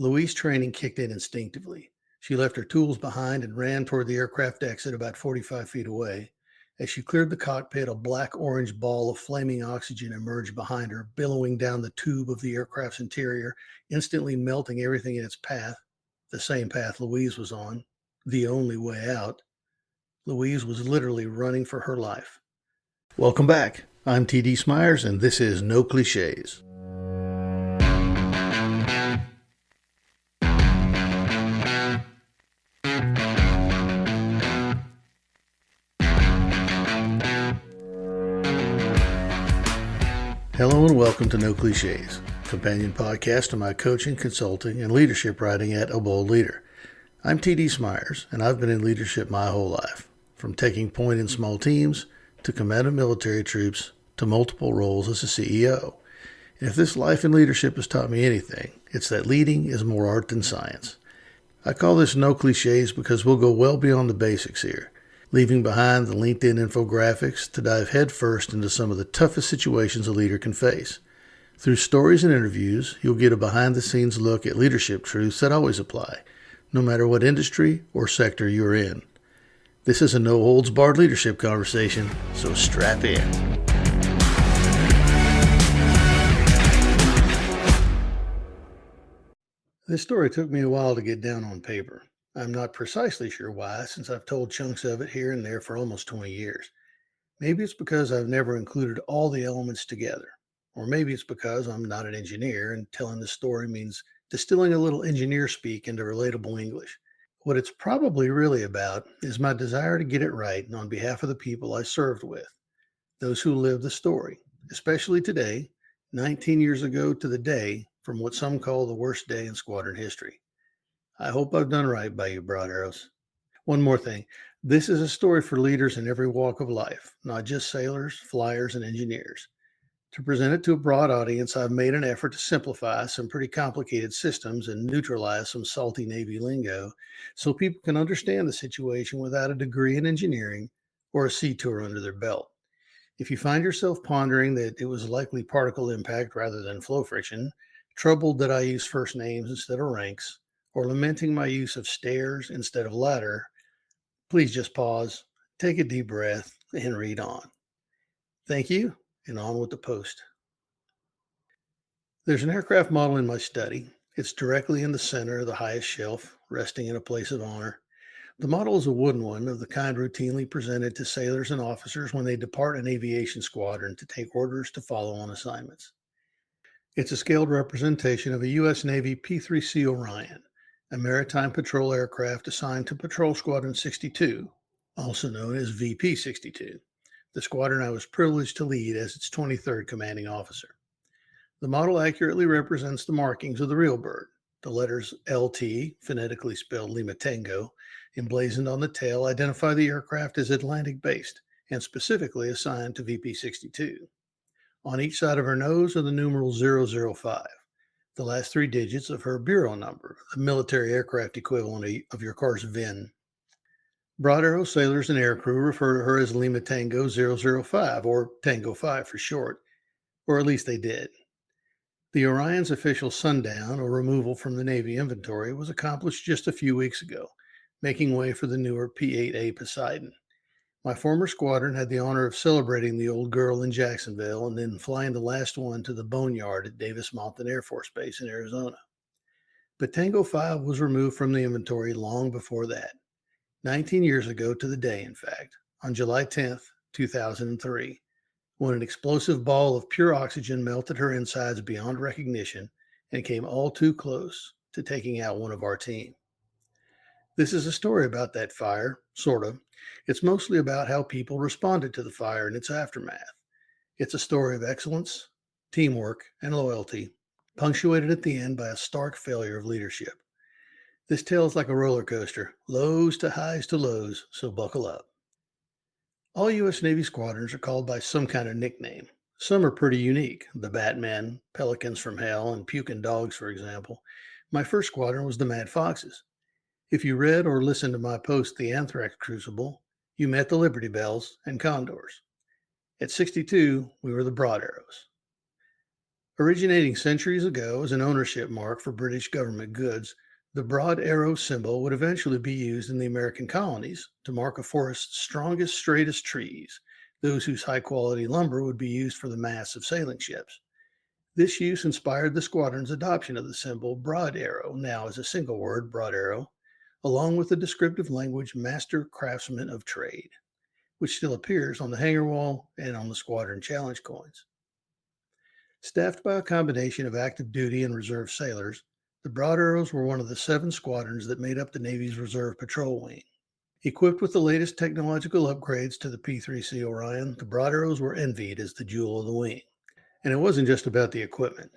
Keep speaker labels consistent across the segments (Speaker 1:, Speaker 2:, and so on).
Speaker 1: Louise's training kicked in instinctively. She left her tools behind and ran toward the aircraft exit about 45 feet away. As she cleared the cockpit, a black-orange ball of flaming oxygen emerged behind her, billowing down the tube of the aircraft's interior, instantly melting everything in its path, the same path Louise was on, the only way out. Louise was literally running for her life. Welcome back. I'm T.D. Smyers, and this is No Cliches. Hello and welcome to No Cliches, companion podcast to my coaching, consulting, and leadership writing at A Bold Leader. I'm T.D. Smyers, and I've been in leadership my whole life, from taking point in small teams to command of military troops to multiple roles as a CEO. And if this life in leadership has taught me anything, it's that leading is more art than science. I call this No Cliches because we'll go well beyond the basics here, leaving behind the LinkedIn infographics to dive headfirst into some of the toughest situations a leader can face. Through stories and interviews, you'll get a behind-the-scenes look at leadership truths that always apply, no matter what industry or sector you're in. This is a no-holds-barred leadership conversation, so strap in. This story took me a while to get down on paper. I'm not precisely sure why, since I've told chunks of it here and there for almost 20 years. Maybe it's because I've never included all the elements together. Or maybe it's because I'm not an engineer and telling the story means distilling a little engineer speak into relatable English. What it's probably really about is my desire to get it right on behalf of the people I served with, those who live the story, especially today, 19 years ago to the day, from what some call the worst day in squadron history. I hope I've done right by you, broad arrows. One more thing. This is a story for leaders in every walk of life, not just sailors, flyers, and engineers. To present it to a broad audience, I've made an effort to simplify some pretty complicated systems and neutralize some salty Navy lingo so people can understand the situation without a degree in engineering or a sea tour under their belt. If you find yourself pondering that it was likely particle impact rather than flow friction, troubled that I use first names instead of ranks, or lamenting my use of stairs instead of ladder, please just pause, take a deep breath, and read on. Thank you, and on with the post. There's an aircraft model in my study. It's directly in the center of the highest shelf, resting in a place of honor. The model is a wooden one of the kind routinely presented to sailors and officers when they depart an aviation squadron to take orders to follow on assignments. It's a scaled representation of a U.S. Navy P-3C Orion, a maritime patrol aircraft assigned to Patrol Squadron 62, also known as VP-62, the squadron I was privileged to lead as its 23rd commanding officer. The model accurately represents the markings of the real bird. The letters LT, phonetically spelled Lima Tango, emblazoned on the tail identify the aircraft as Atlantic-based and specifically assigned to VP-62. On each side of her nose are the numeral 005, the last three digits of her bureau number, the military aircraft equivalent of your car's VIN. Broad Arrow sailors and aircrew refer to her as Lima Tango 005, or Tango 5 for short, or at least they did. The Orion's official sundown, or removal from the Navy inventory, was accomplished just a few weeks ago, making way for the newer P-8A Poseidon. My former squadron had the honor of celebrating the old girl in Jacksonville and then flying the last one to the boneyard at Davis-Monthan Air Force Base in Arizona. But Tango 5 was removed from the inventory long before that, 19 years ago to the day, in fact, on July 10th, 2003, when an explosive ball of pure oxygen melted her insides beyond recognition and came all too close to taking out one of our team. This is a story about that fire, sort of. It's mostly about how people responded to the fire and its aftermath. It's a story of excellence, teamwork, and loyalty, punctuated at the end by a stark failure of leadership. This tale is like a roller coaster, lows to highs to lows, so buckle up. All U.S. Navy squadrons are called by some kind of nickname. Some are pretty unique, the Batmen, Pelicans from Hell, and Pukin' Dogs, for example. My first squadron was the Mad Foxes. If you read or listened to my post, The Anthrax Crucible, you met the Liberty Bells and Condors. At 62, we were the Broad Arrows. Originating centuries ago as an ownership mark for British government goods, the broad arrow symbol would eventually be used in the American colonies to mark a forest's strongest, straightest trees, those whose high quality lumber would be used for the masts of sailing ships. This use inspired the squadron's adoption of the symbol broad arrow, now as a single word, broad arrow, along with the descriptive language master craftsman of trade, which still appears on the hangar wall and on the squadron challenge coins. Staffed by a combination of active duty and reserve sailors, the Broad Arrows were one of the 7 squadrons that made up the Navy's Reserve Patrol Wing. Equipped with the latest technological upgrades to the P-3C Orion, the Broad Arrows were envied as the jewel of the wing. And it wasn't just about the equipment.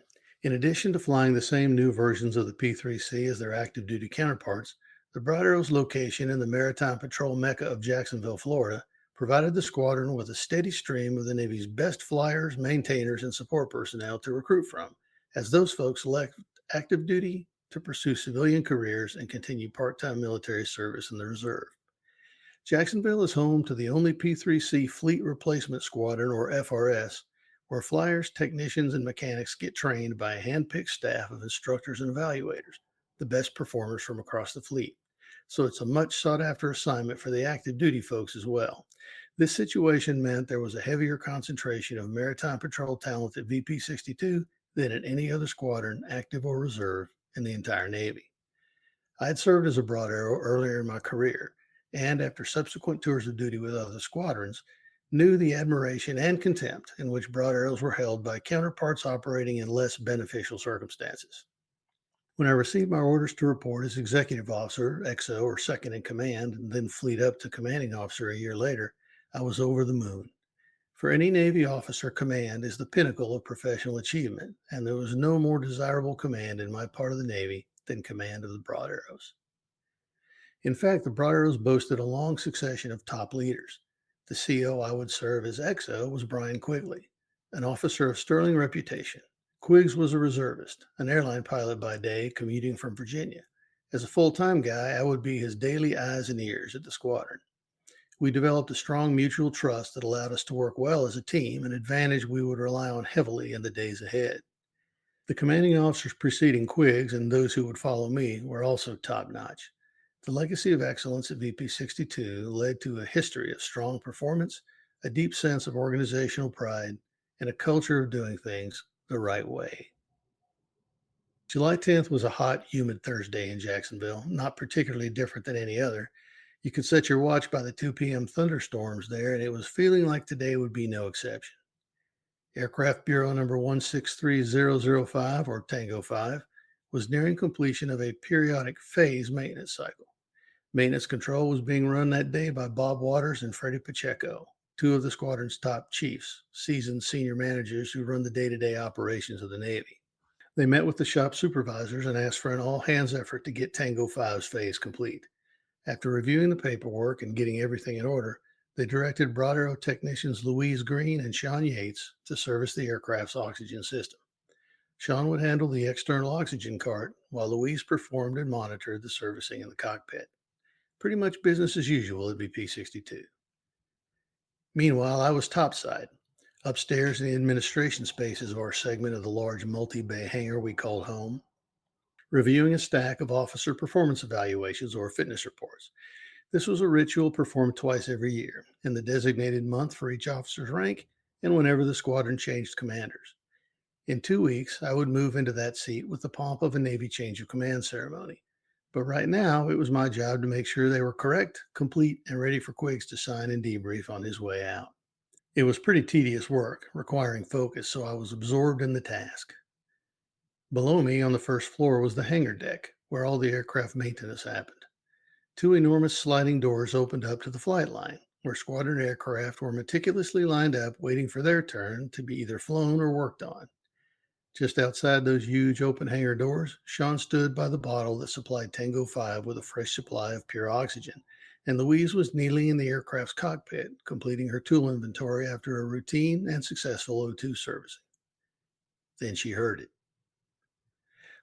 Speaker 1: In addition to flying the same new versions of the P-3C as their active duty counterparts, the Broad Arrow's location in the Maritime Patrol Mecca of Jacksonville, Florida, provided the squadron with a steady stream of the Navy's best flyers, maintainers, and support personnel to recruit from, as those folks left active duty to pursue civilian careers and continue part time military service in the reserve. Jacksonville is home to the only P-3C Fleet Replacement Squadron, or FRS, where flyers, technicians, and mechanics get trained by a hand-picked staff of instructors and evaluators, the best performers from across the fleet. So it's a much sought-after assignment for the active duty folks as well. This situation meant there was a heavier concentration of maritime patrol talent at VP 62 than at any other squadron, active or reserve, in the entire Navy. I had served as a Broad Arrow earlier in my career, and after subsequent tours of duty with other squadrons, knew the admiration and contempt in which Broad Arrows were held by counterparts operating in less beneficial circumstances. When I received my orders to report as executive officer, XO, or second in command, and then fleet up to commanding officer a year later, I was over the moon. For any Navy officer, command is the pinnacle of professional achievement, and there was no more desirable command in my part of the Navy than command of the Broad Arrows. In fact, the Broad Arrows boasted a long succession of top leaders. The CO I would serve as XO was Brian Quigley, an officer of sterling reputation. Quiggs was a reservist, an airline pilot by day, commuting from Virginia. As a full-time guy, I would be his daily eyes and ears at the squadron. We developed a strong mutual trust that allowed us to work well as a team, an advantage we would rely on heavily in the days ahead. The commanding officers preceding Quiggs and those who would follow me were also top-notch. The legacy of excellence at VP 62 led to a history of strong performance, a deep sense of organizational pride, and a culture of doing things the right way. July 10th was a hot, humid Thursday in Jacksonville, not particularly different than any other. You could set your watch by the 2 p.m. thunderstorms there, and it was feeling like today would be no exception. Aircraft Bureau number 163005, or Tango 5, was nearing completion of a periodic phase maintenance cycle. Maintenance control was being run that day by Bob Waters and Freddie Pacheco, 2 of the squadron's top chiefs, seasoned senior managers who run the day-to-day operations of the Navy. They met with the shop supervisors and asked for an all-hands effort to get Tango 5's phase complete. After reviewing the paperwork and getting everything in order, they directed Broad Arrow technicians Louise Green and Sean Yates to service the aircraft's oxygen system. Sean would handle the external oxygen cart, while Louise performed and monitored the servicing in the cockpit. Pretty much business as usual at BP 62. Meanwhile, I was topside, upstairs in the administration spaces of our segment of the large multi-bay hangar we called home, reviewing a stack of officer performance evaluations or fitness reports. This was a ritual performed twice every year, in the designated month for each officer's rank and whenever the squadron changed commanders. In 2 weeks, I would move into that seat with the pomp of a Navy change of command ceremony. But right now, it was my job to make sure they were correct, complete, and ready for Quiggs to sign and debrief on his way out. It was pretty tedious work, requiring focus, so I was absorbed in the task. Below me on the first floor was the hangar deck, where all the aircraft maintenance happened. 2 enormous sliding doors opened up to the flight line, where squadron aircraft were meticulously lined up waiting for their turn to be either flown or worked on. Just outside those huge open hangar doors, Sean stood by the bottle that supplied Tango 5 with a fresh supply of pure oxygen, and Louise was kneeling in the aircraft's cockpit, completing her tool inventory after a routine and successful O2 servicing. Then she heard it.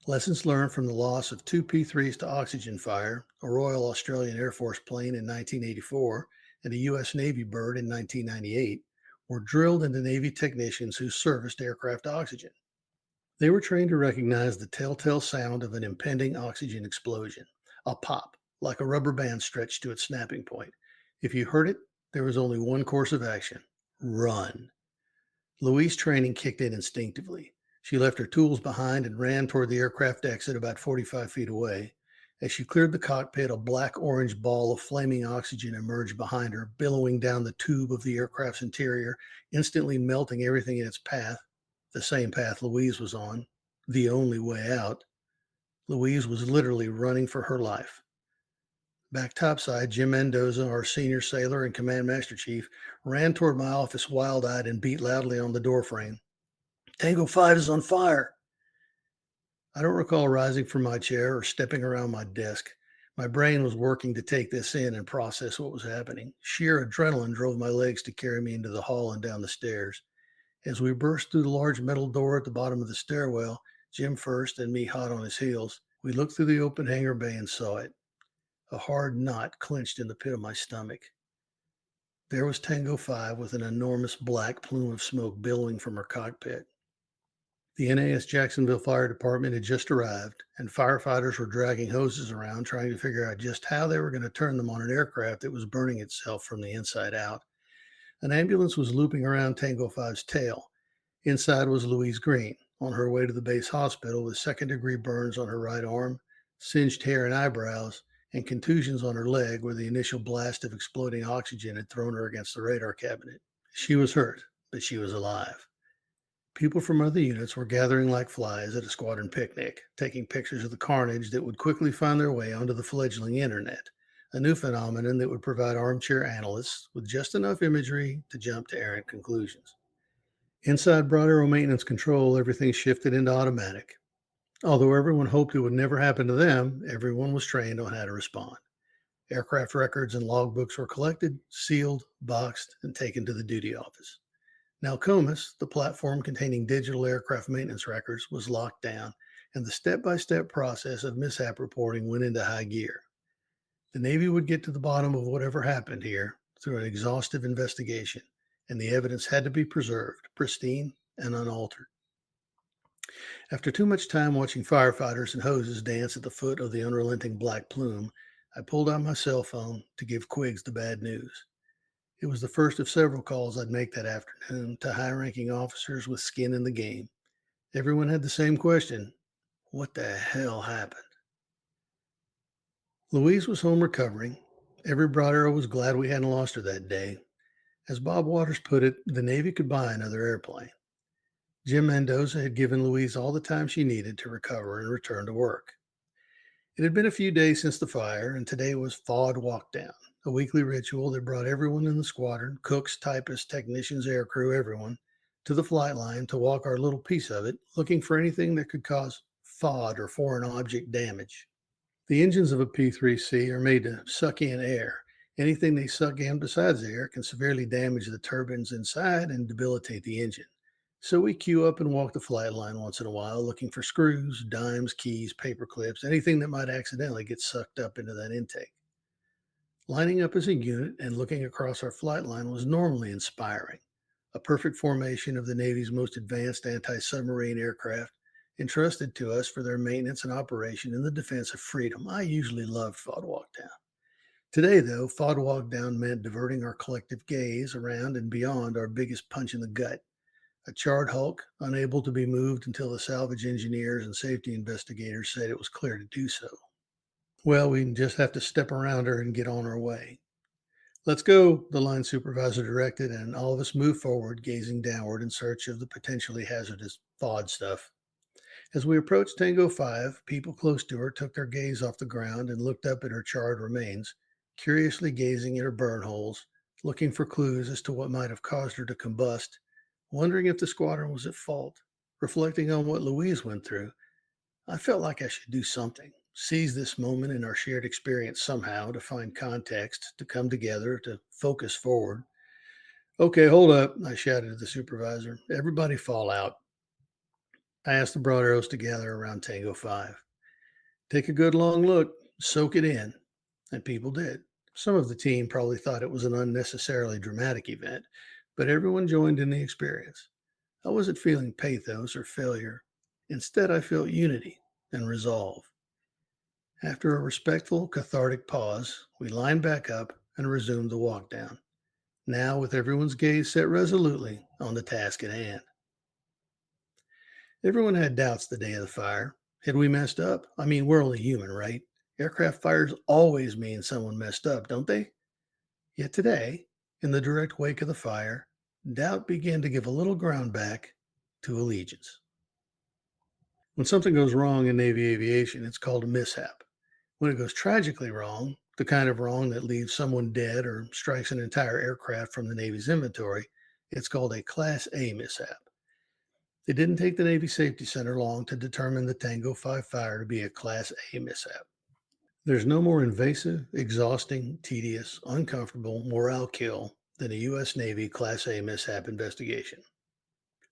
Speaker 1: Lessons learned from the loss of 2 P-3s to oxygen fire, a Royal Australian Air Force plane in 1984 and a U.S. Navy bird in 1998, were drilled into Navy technicians who serviced aircraft oxygen. They were trained to recognize the telltale sound of an impending oxygen explosion, a pop, like a rubber band stretched to its snapping point. If you heard it, there was only one course of action: run. Louise's training kicked in instinctively. She left her tools behind and ran toward the aircraft exit about 45 feet away. As she cleared the cockpit, a black orange ball of flaming oxygen emerged behind her, billowing down the tube of the aircraft's interior, instantly melting everything in its path, the same path Louise was on, the only way out. Louise was literally running for her life. Back topside, Jim Mendoza, our senior sailor and command master chief, ran toward my office wild eyed and beat loudly on the doorframe. Tango 5 is on fire. I don't recall rising from my chair or stepping around my desk. My brain was working to take this in and process what was happening. Sheer adrenaline drove my legs to carry me into the hall and down the stairs. As we burst through the large metal door at the bottom of the stairwell, Jim first and me hot on his heels, we looked through the open hangar bay and saw it. A hard knot clenched in the pit of my stomach. There was Tango 5 with an enormous black plume of smoke billowing from her cockpit. The NAS Jacksonville Fire Department had just arrived, and firefighters were dragging hoses around trying to figure out just how they were going to turn them on an aircraft that was burning itself from the inside out. An ambulance was looping around Tango 5's tail. Inside was Louise Green, on her way to the base hospital with second-degree burns on her right arm, singed hair and eyebrows, and contusions on her leg where the initial blast of exploding oxygen had thrown her against the radar cabinet. She was hurt, but she was alive. People from other units were gathering like flies at a squadron picnic, taking pictures of the carnage that would quickly find their way onto the fledgling internet, a new phenomenon that would provide armchair analysts with just enough imagery to jump to errant conclusions. Inside Broad Arrow Maintenance Control, everything shifted into automatic. Although everyone hoped it would never happen to them, everyone was trained on how to respond. Aircraft records and logbooks were collected, sealed, boxed, and taken to the duty office. Now, Comus, the platform containing digital aircraft maintenance records, was locked down, and the step-by-step process of mishap reporting went into high gear. The Navy would get to the bottom of whatever happened here through an exhaustive investigation, and the evidence had to be preserved, pristine and unaltered. After too much time watching firefighters and hoses dance at the foot of the unrelenting black plume, I pulled out my cell phone to give Quiggs the bad news. It was the first of several calls I'd make that afternoon to high-ranking officers with skin in the game. Everyone had the same question: what the hell happened? Louise was home recovering. Every Broad Arrow was glad we hadn't lost her that day. As Bob Waters put it, the Navy could buy another airplane. Jim Mendoza had given Louise all the time she needed to recover and return to work. It had been a few days since the fire, and today was FOD Walkdown, a weekly ritual that brought everyone in the squadron, cooks, typists, technicians, aircrew, everyone, to the flight line to walk our little piece of it, looking for anything that could cause FOD or foreign object damage. The engines of a P-3C are made to suck in air. Anything they suck in besides air can severely damage the turbines inside and debilitate the engine. So we queue up and walk the flight line once in a while, looking for screws, dimes, keys, paper clips, anything that might accidentally get sucked up into that intake. Lining up as a unit and looking across our flight line was normally inspiring. A perfect formation of the Navy's most advanced anti-submarine aircraft, entrusted to us for their maintenance and operation in the defense of freedom. I usually loved FOD Walkdown. Today, though, FOD Walkdown meant diverting our collective gaze around and beyond our biggest punch in the gut. A charred hulk, unable to be moved until the salvage engineers and safety investigators said it was clear to do so. Well, we just have to step around her and get on our way. Let's go, the line supervisor directed, and all of us moved forward, gazing downward in search of the potentially hazardous FOD stuff. As we approached Tango 5, people close to her took their gaze off the ground and looked up at her charred remains, curiously gazing at her burn holes, looking for clues as to what might have caused her to combust, wondering if the squadron was at fault. Reflecting on what Louise went through, I felt like I should do something, seize this moment in our shared experience somehow to find context, to come together, to focus forward. Okay, hold up, I shouted at the supervisor. Everybody fall out. I asked the Broad Arrows to gather around Tango 5. Take a good long look, soak it in. And people did. Some of the team probably thought it was an unnecessarily dramatic event, but everyone joined in the experience. I wasn't feeling pathos or failure. Instead, I felt unity and resolve. After a respectful, cathartic pause, we lined back up and resumed the walk down, now with everyone's gaze set resolutely on the task at hand. Everyone had doubts the day of the fire. Had we messed up? I mean, we're only human, right? Aircraft fires always mean someone messed up, don't they? Yet today, in the direct wake of the fire, doubt began to give a little ground back to allegiance. When something goes wrong in Navy aviation, it's called a mishap. When it goes tragically wrong, the kind of wrong that leaves someone dead or strikes an entire aircraft from the Navy's inventory, it's called a Class A mishap. It didn't take the Navy Safety Center long to determine the Tango 5 fire to be a Class A mishap. There's no more invasive, exhausting, tedious, uncomfortable morale kill than a U.S. Navy Class A mishap investigation.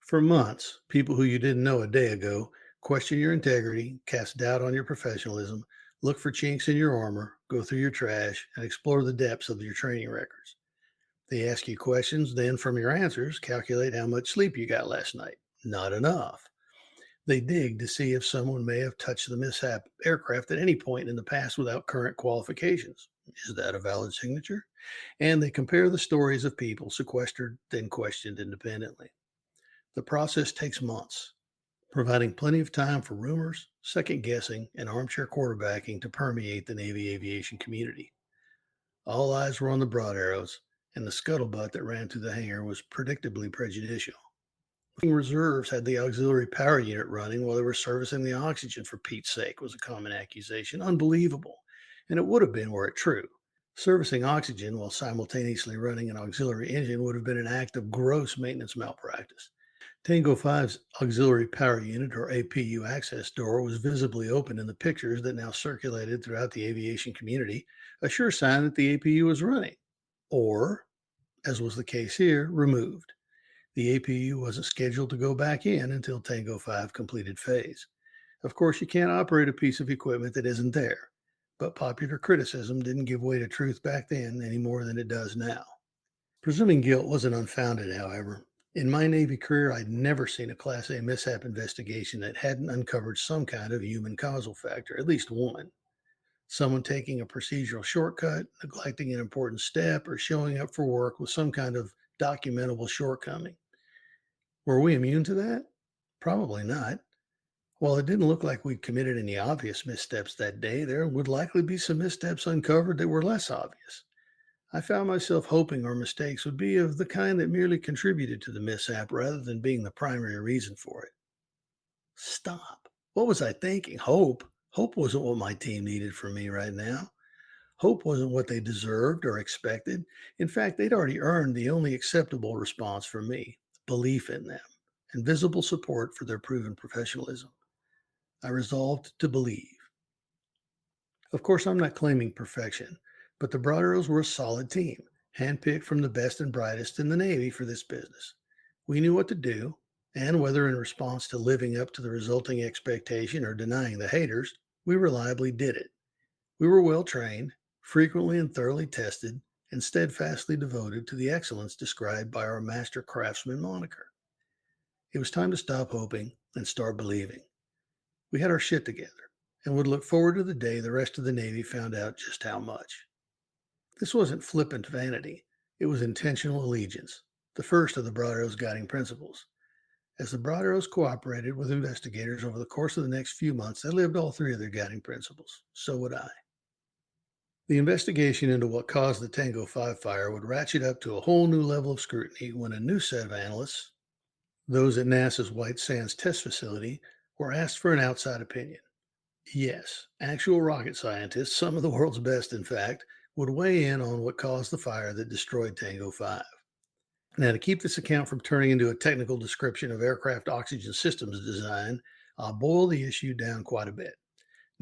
Speaker 1: For months, people who you didn't know a day ago question your integrity, cast doubt on your professionalism, look for chinks in your armor, go through your trash, and explore the depths of your training records. They ask you questions, then from your answers, calculate how much sleep you got last night. Not enough. They dig to see if someone may have touched the mishap aircraft at any point in the past without current qualifications. Is that a valid signature? And they compare the stories of people sequestered, then questioned independently. The process takes months, providing plenty of time for rumors, second guessing, and armchair quarterbacking to permeate the Navy aviation community. All eyes were on the broad arrows, and the scuttlebutt that ran through the hangar was predictably prejudicial. Reserves had the auxiliary power unit running while they were servicing the oxygen, for Pete's sake, was a common accusation. Unbelievable. And it would have been were it true. Servicing oxygen while simultaneously running an auxiliary engine would have been an act of gross maintenance malpractice. Tango 5's auxiliary power unit, or APU, access door was visibly open in the pictures that now circulated throughout the aviation community, a sure sign that the APU was running. Or, as was the case here, removed. The APU wasn't scheduled to go back in until Tango 5 completed phase. Of course, you can't operate a piece of equipment that isn't there, but popular criticism didn't give way to truth back then any more than it does now. Presuming guilt wasn't unfounded, however. In my Navy career, I'd never seen a Class A mishap investigation that hadn't uncovered some kind of human causal factor, at least one. Someone taking a procedural shortcut, neglecting an important step, or showing up for work with some kind of documentable shortcoming. Were we immune to that? Probably not. While it didn't look like we'd committed any obvious missteps that day, there would likely be some missteps uncovered that were less obvious. I found myself hoping our mistakes would be of the kind that merely contributed to the mishap rather than being the primary reason for it. Stop. What was I thinking? Hope. Hope wasn't what my team needed from me right now. Hope wasn't what they deserved or expected. In fact, they'd already earned the only acceptable response from me: belief in them and visible support for their proven professionalism. I resolved to believe. Of course, I'm not claiming perfection, but the Broderos were a solid team, handpicked from the best and brightest in the Navy for this business. We knew what to do, and whether in response to living up to the resulting expectation or denying the haters, we reliably did it. We were well trained, frequently and thoroughly tested, and steadfastly devoted to the excellence described by our master craftsman moniker. It was time to stop hoping and start believing. We had our shit together and would look forward to the day the rest of the Navy found out just how much. This wasn't flippant vanity. It was intentional allegiance, the first of the Broderos' guiding principles. As the Broderos cooperated with investigators over the course of the next few months, they lived all three of their guiding principles. So would I. The investigation into what caused the Tango 5 fire would ratchet up to a whole new level of scrutiny when a new set of analysts, those at NASA's White Sands Test Facility, were asked for an outside opinion. Yes, actual rocket scientists, some of the world's best in fact, would weigh in on what caused the fire that destroyed Tango 5. Now, to keep this account from turning into a technical description of aircraft oxygen systems design, I'll boil the issue down quite a bit.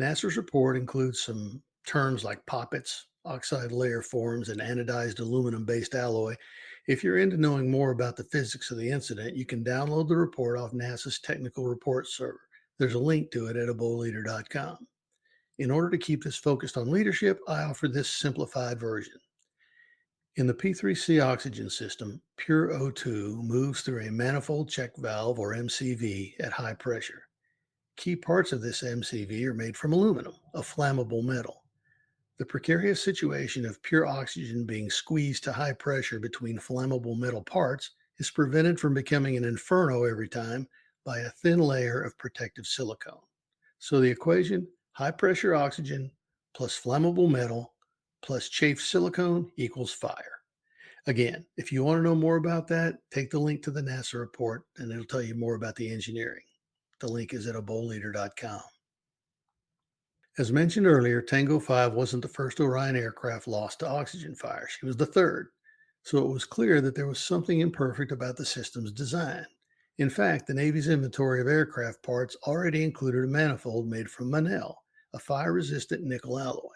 Speaker 1: NASA's report includes some terms like poppets, oxide layer forms, and anodized aluminum-based alloy. If you're into knowing more about the physics of the incident, you can download the report off NASA's technical report server. There's a link to it at aboleader.com. In order to keep this focused on leadership, I offer this simplified version. In the P3C oxygen system, pure O2 moves through a manifold check valve, or MCV, at high pressure. Key parts of this MCV are made from aluminum, a flammable metal. The precarious situation of pure oxygen being squeezed to high pressure between flammable metal parts is prevented from becoming an inferno every time by a thin layer of protective silicone. So the equation high pressure oxygen plus flammable metal plus chafed silicone equals fire. Again, if you want to know more about that, take the link to the NASA report and it'll tell you more about the engineering. The link is at abowleader.com. As mentioned earlier, Tango 5 wasn't the first Orion aircraft lost to oxygen fire. She was the third. So it was clear that there was something imperfect about the system's design. In fact, the Navy's inventory of aircraft parts already included a manifold made from Manel, a fire-resistant nickel alloy.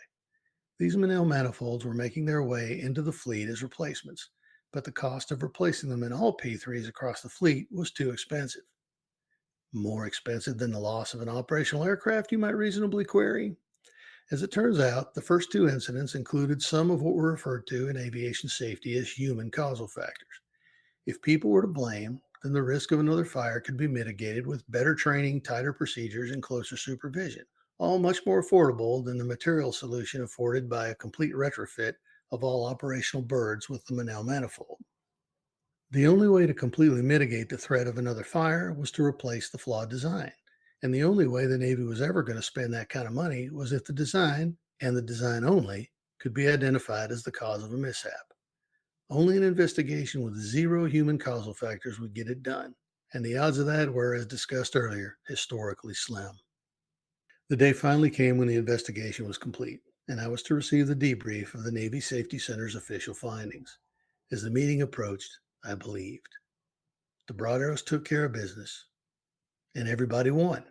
Speaker 1: These Manel manifolds were making their way into the fleet as replacements, but the cost of replacing them in all P3s across the fleet was too expensive. More expensive than the loss of an operational aircraft, you might reasonably query? As it turns out, the first two incidents included some of what were referred to in aviation safety as human causal factors. If people were to blame, then the risk of another fire could be mitigated with better training, tighter procedures, and closer supervision, all much more affordable than the material solution afforded by a complete retrofit of all operational birds with the Manel manifold. The only way to completely mitigate the threat of another fire was to replace the flawed design. And the only way the Navy was ever going to spend that kind of money was if the design, and the design only, could be identified as the cause of a mishap. Only an investigation with zero human causal factors would get it done. And the odds of that were, as discussed earlier, historically slim. The day finally came when the investigation was complete, and I was to receive the debrief of the Navy Safety Center's official findings. As the meeting approached, I believed. The Broad Arrows took care of business, and everybody won.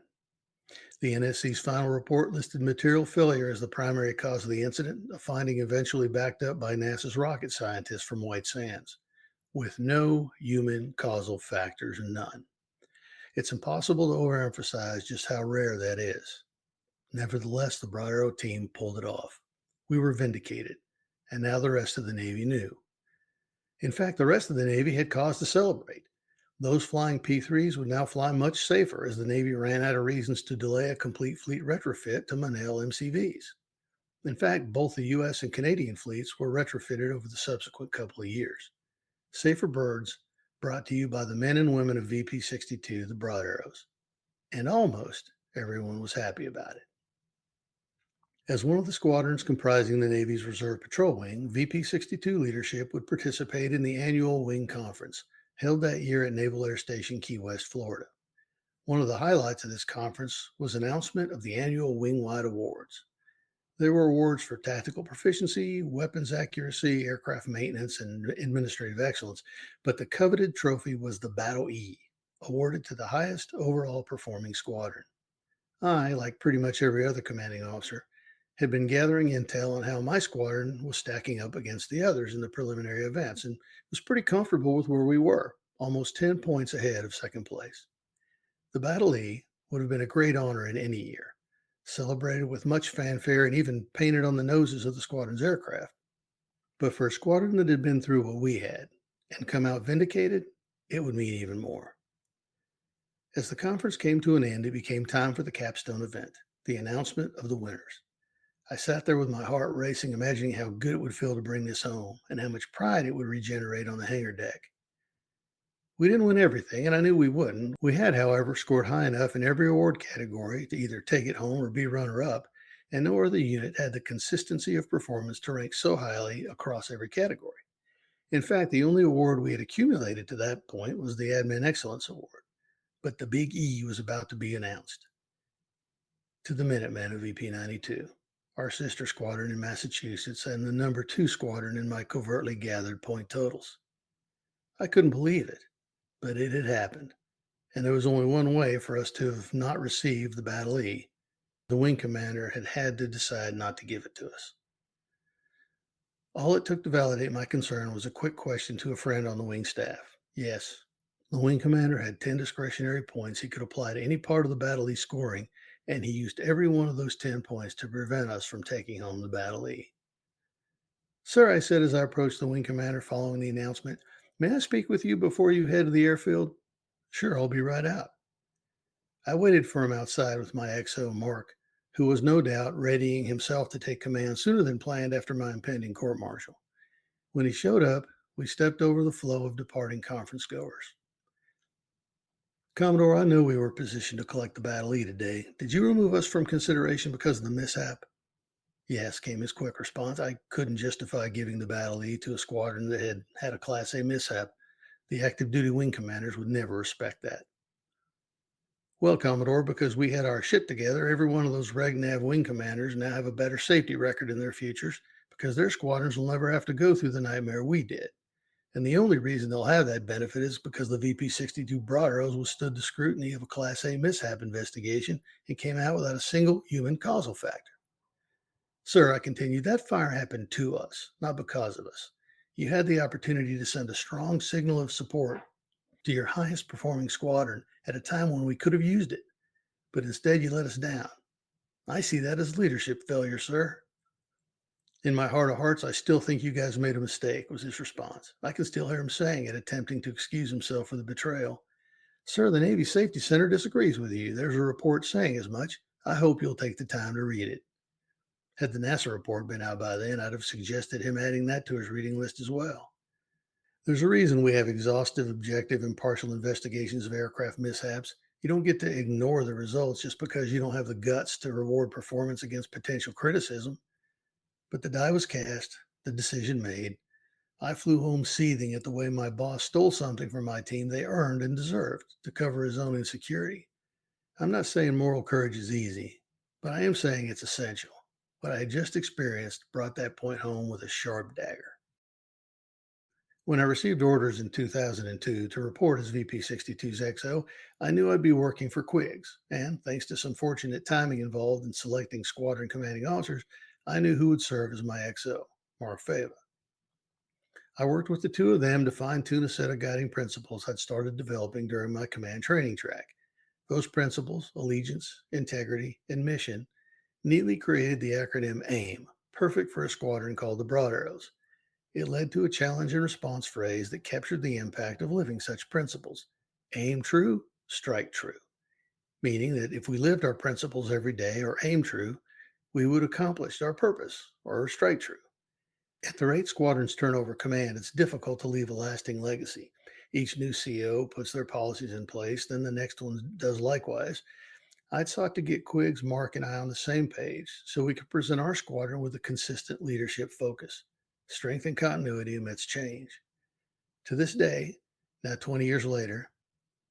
Speaker 1: The NSC's final report listed material failure as the primary cause of the incident, a finding eventually backed up by NASA's rocket scientists from White Sands, with no human causal factors, none. It's impossible to overemphasize just how rare that is. Nevertheless, the Broad Arrow team pulled it off. We were vindicated, and now the rest of the Navy knew. In fact, the rest of the Navy had cause to celebrate. Those flying P3s would now fly much safer as the Navy ran out of reasons to delay a complete fleet retrofit to Manel MCVs. In fact, both the U.S. and Canadian fleets were retrofitted over the subsequent couple of years. Safer Birds, brought to you by the men and women of VP 62, the Broad Arrows. And almost everyone was happy about it. As one of the squadrons comprising the Navy's Reserve Patrol Wing, VP 62 leadership would participate in the annual Wing Conference, held that year at Naval Air Station Key West, Florida. One of the highlights of this conference was announcement of the annual Wing-wide awards. There were awards for tactical proficiency, weapons accuracy, aircraft maintenance, and administrative excellence, but the coveted trophy was the Battle E, awarded to the highest overall performing squadron. I, like pretty much every other commanding officer, had been gathering intel on how my squadron was stacking up against the others in the preliminary events and was pretty comfortable with where we were, almost 10 points ahead of second place. The Battle E would have been a great honor in any year, celebrated with much fanfare and even painted on the noses of the squadron's aircraft. But for a squadron that had been through what we had and come out vindicated, it would mean even more. As the conference came to an end, it became time for the capstone event, the announcement of the winners. I sat there with my heart racing, imagining how good it would feel to bring this home and how much pride it would regenerate on the hangar deck. We didn't win everything, and I knew we wouldn't. We had, however, scored high enough in every award category to either take it home or be runner-up, and no other unit had the consistency of performance to rank so highly across every category. In fact, the only award we had accumulated to that point was the Admin Excellence Award, but the Big E was about to be announced. To the Minutemen of VP 92. Our sister squadron in Massachusetts, and the number 2 squadron in my covertly gathered point totals. I couldn't believe it, but it had happened, and there was only one way for us to have not received the Battle E. The wing commander had to decide not to give it to us. All it took to validate my concern was a quick question to a friend on the wing staff. Yes, the wing commander had 10 discretionary points he could apply to any part of the Battle E scoring, and he used every one of those 10 points to prevent us from taking home the Battle E. Sir, I said as I approached the wing commander following the announcement, may I speak with you before you head to the airfield? Sure, I'll be right out. I waited for him outside with my XO, Mark, who was no doubt readying himself to take command sooner than planned after my impending court martial. When he showed up, we stepped over the flow of departing conference goers. Commodore, I know we were positioned to collect the Battle E today. Did you remove us from consideration because of the mishap? Yes, came his quick response. I couldn't justify giving the Battle E to a squadron that had had a Class A mishap. The active duty wing commanders would never respect that. Well, Commodore, because we had our shit together, every one of those RegNav wing commanders now have a better safety record in their futures because their squadrons will never have to go through the nightmare we did. And the only reason they'll have that benefit is because the VP 62 Broad Arrows withstood the scrutiny of a Class A mishap investigation and came out without a single human causal factor. Sir, I continued, that fire happened to us, not because of us. You had the opportunity to send a strong signal of support to your highest performing squadron at a time when we could have used it, but instead you let us down. I see that as leadership failure, sir. In my heart of hearts, I still think you guys made a mistake, was his response. I can still hear him saying it, attempting to excuse himself for the betrayal. Sir, the Navy Safety Center disagrees with you. There's a report saying as much. I hope you'll take the time to read it. Had the NASA report been out by then, I'd have suggested him adding that to his reading list as well. There's a reason we have exhaustive, objective, impartial investigations of aircraft mishaps. You don't get to ignore the results just because you don't have the guts to reward performance against potential criticism. But the die was cast, the decision made. I flew home seething at the way my boss stole something from my team they earned and deserved to cover his own insecurity. I'm not saying moral courage is easy, but I am saying it's essential. What I had just experienced brought that point home with a sharp dagger. When I received orders in 2002 to report as VP-62's XO, I knew I'd be working for Quiggs, and thanks to some fortunate timing involved in selecting squadron commanding officers, I knew who would serve as my XO, Mark Fava. I worked with the two of them to fine-tune a set of guiding principles I'd started developing during my command training track. Those principles, allegiance, integrity, and mission, neatly created the acronym AIM, perfect for a squadron called the Broad Arrows. It led to a challenge and response phrase that captured the impact of living such principles. Aim true, strike true. Meaning that if we lived our principles every day or aim true, we would accomplish our purpose or strike true. At the rate squadrons turn over command, it's difficult to leave a lasting legacy. Each new CO puts their policies in place, then the next one does likewise. I'd sought to get Quiggs, Mark, and I on the same page so we could present our squadron with a consistent leadership focus, strength and continuity amidst change. To this day, now 20 years later,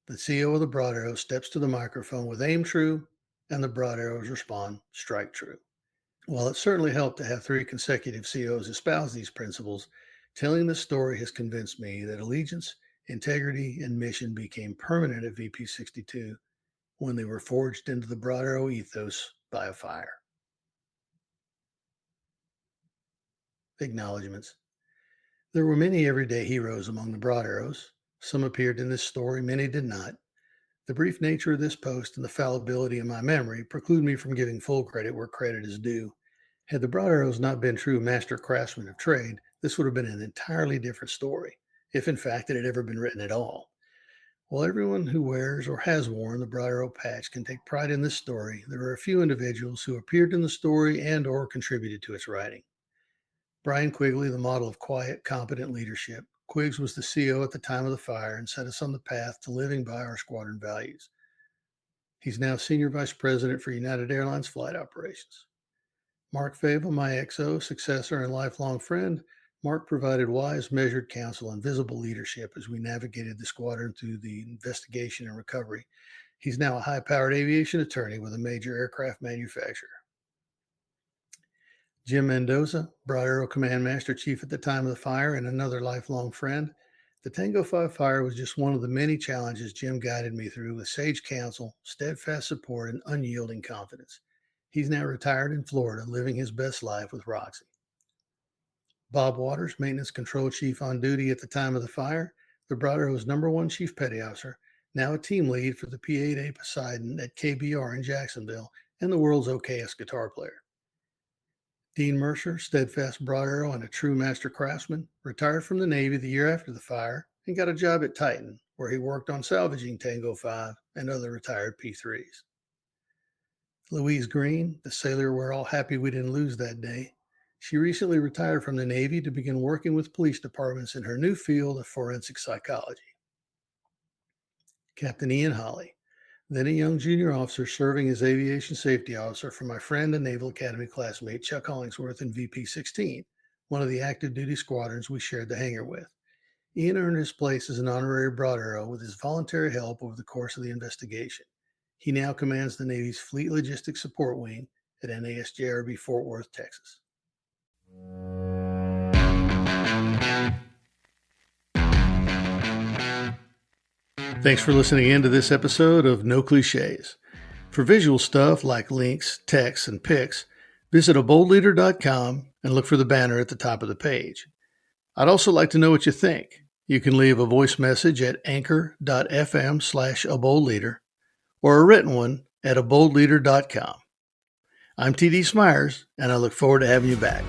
Speaker 1: the CEO of the Broad Arrow steps to the microphone with aim true, and the Broad Arrows respond strike true. While it certainly helped to have 3 consecutive COs espouse these principles, telling this story has convinced me that allegiance, integrity, and mission became permanent at VP 62 when they were forged into the Broad Arrow ethos by a fire. Acknowledgements. There were many everyday heroes among the Broad Arrows. Some appeared in this story, many did not. The brief nature of this post and the fallibility of my memory preclude me from giving full credit where credit is due. Had the Broad Arrows not been true master craftsmen of trade, this would have been an entirely different story, if in fact it had ever been written at all. While everyone who wears or has worn the Broad Arrow patch can take pride in this story, there are a few individuals who appeared in the story and or contributed to its writing. Brian Quigley, the model of quiet, competent leadership. Quiggs was the CO at the time of the fire and set us on the path to living by our squadron values. He's now Senior Vice President for United Airlines Flight Operations. Mark Fava, my XO, successor, and lifelong friend. Mark provided wise, measured counsel and visible leadership as we navigated the squadron through the investigation and recovery. He's now a high-powered aviation attorney with a major aircraft manufacturer. Jim Mendoza, Broad Arrow Command Master Chief at the time of the fire and another lifelong friend. The Tango 5 fire was just one of the many challenges Jim guided me through with sage counsel, steadfast support, and unyielding confidence. He's now retired in Florida, living his best life with Roxy. Bob Waters, Maintenance Control Chief on duty at the time of the fire, the Broad Arrow's #1 Chief Petty Officer, now a team lead for the P-8A Poseidon at KBR in Jacksonville, and the world's okayest guitar player. Dean Mercer, steadfast Broad Arrow and a true master craftsman, retired from the Navy the year after the fire and got a job at Titan, where he worked on salvaging Tango 5 and other retired P3s. Louise Green, the sailor we're all happy we didn't lose that day, she recently retired from the Navy to begin working with police departments in her new field of forensic psychology. Captain Ian Holly, then a young junior officer serving as aviation safety officer for my friend and Naval Academy classmate Chuck Hollingsworth in VP-16, one of the active duty squadrons we shared the hangar with. Ian earned his place as an honorary Broad Arrow with his voluntary help over the course of the investigation. He now commands the Navy's Fleet Logistics Support Wing at NASJRB Fort Worth, Texas. Thanks for listening in to this episode of No Cliches. For visual stuff like links, texts, and pics, visit aboldleader.com and look for the banner at the top of the page. I'd also like to know what you think. You can leave a voice message at anchor.fm/aboldleader or a written one at aboldleader.com. I'm TD Smyers, and I look forward to having you back.